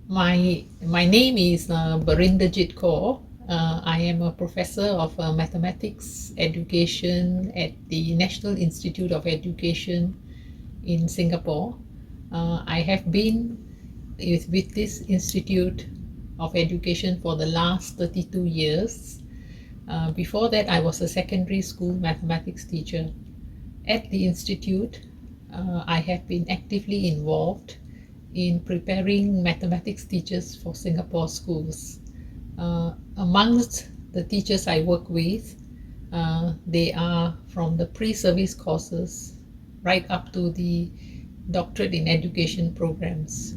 My name is Berinderjeet Kaur. I am a professor of mathematics education at the National Institute of Education in Singapore. I have been with this Institute of Education for the last 32 years. Before that, I was a secondary school mathematics teacher. At the Institute, I have been actively involved in preparing mathematics teachers for Singapore schools. Amongst the teachers I work with, they are from the pre-service courses right up to the doctorate in education programs.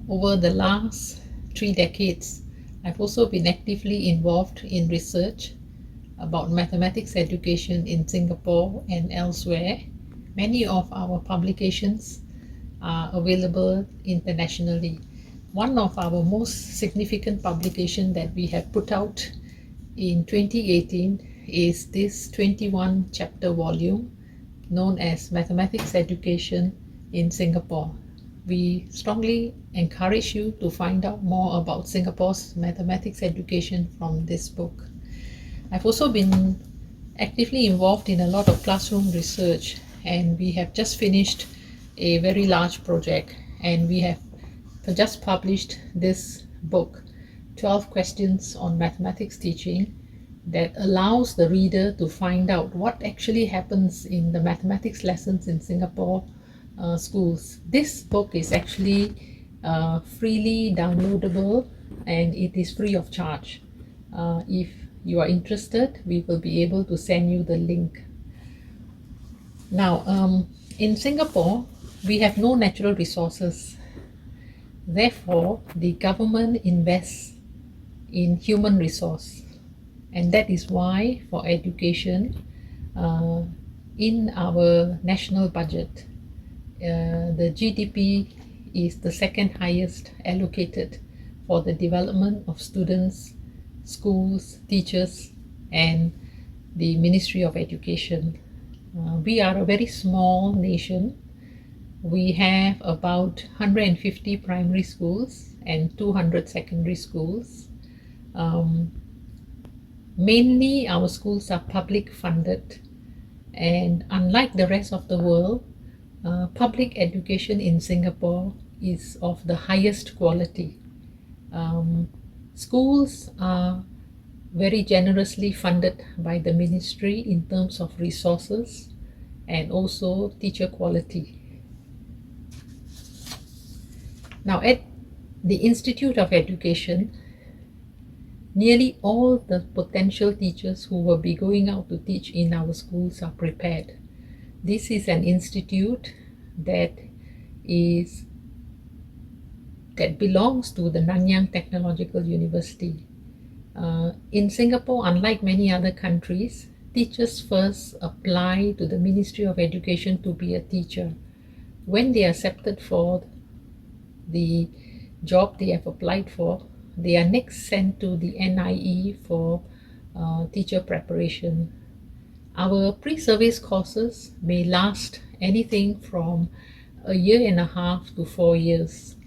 Over the last 3 decades, I've also been actively involved in research about mathematics education in Singapore and elsewhere. Many of our publications are available internationally. One of our most significant publications that we have put out in 2018 is this 21 chapter volume known as Mathematics Education in Singapore. We strongly encourage you to find out more about Singapore's mathematics education from this book. I've also been actively involved in a lot of classroom research, and we have just finished a very large project, and we have just published this book, 12 Questions on Mathematics Teaching, that allows the reader to find out what actually happens in the mathematics lessons in Singapore schools. This book is actually freely downloadable, and it is free of charge. If you are interested, we will be able to send you the link. Now, in Singapore, we have no natural resources. Therefore, the government invests in human resource, and that is why for education, in our national budget, the GDP is the second highest allocated for the development of students, schools, teachers, and the Ministry of Education. We are a very small nation. We have about 150 primary schools and 200 secondary schools. Mainly our schools are public funded, and unlike the rest of the world, public education in Singapore is of the highest quality. Schools are very generously funded by the ministry in terms of resources and also teacher quality. Now, at the Institute of Education, nearly all the potential teachers who will be going out to teach in our schools are prepared. This is an institute that belongs to the Nanyang Technological University. In Singapore, unlike many other countries, teachers first apply to the Ministry of Education to be a teacher. When they are accepted for the job they have applied for, they are next sent to the NIE for teacher preparation. Our pre-service courses may last anything from a year and a half to 4 years.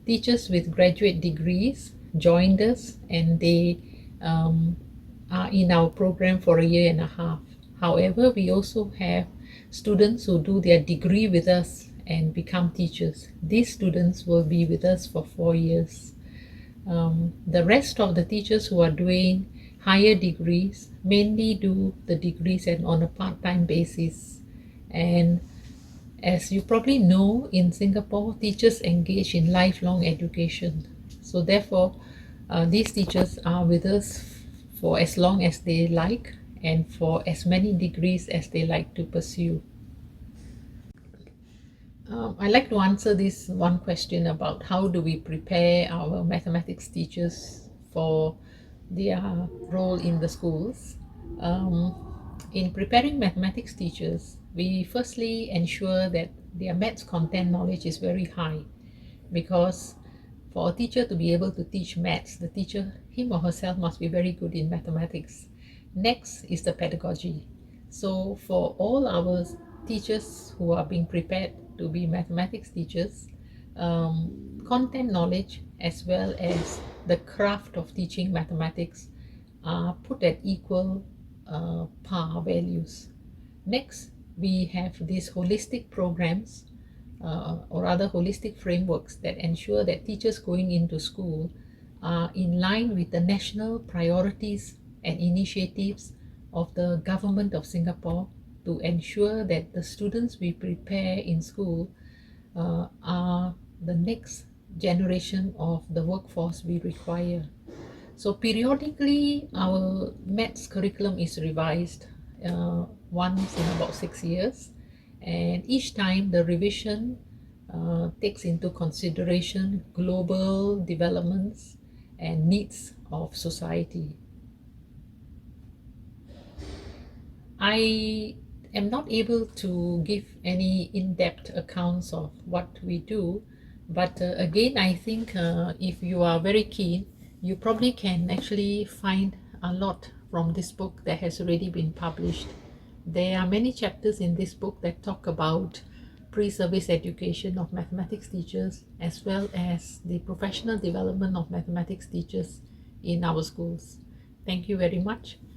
Teachers with graduate degrees joined us, and they are in our program for a year and a half. However, we also have students who do their degree with us and become teachers. These students will be with us for 4 years. The rest of the teachers who are doing higher degrees mainly do the degrees on a part-time basis. And as you probably know, in Singapore, teachers engage in lifelong education. So therefore, these teachers are with us for as long as they like and for as many degrees as they like to pursue. I'd like to answer this one question about how do we prepare our mathematics teachers for their role in the schools. In preparing mathematics teachers, we firstly ensure that their maths content knowledge is very high, because for a teacher to be able to teach maths, the teacher, him or herself, must be very good in mathematics. Next is the pedagogy. So for all our teachers who are being prepared to be mathematics teachers, content knowledge as well as the craft of teaching mathematics are put at equal par values. Next, we have these holistic programs or other holistic frameworks that ensure that teachers going into school are in line with the national priorities and initiatives of the government of Singapore to ensure that the students we prepare in school are the next generation of the workforce we require. So periodically our maths curriculum is revised once in about 6 years, and each time the revision takes into consideration global developments and needs of society. I am not able to give any in-depth accounts of what we do, but again, I think if you are very keen, you probably can actually find a lot from this book that has already been published. There are many chapters in this book that talk about pre-service education of mathematics teachers as well as the professional development of mathematics teachers in our schools. Thank you very much.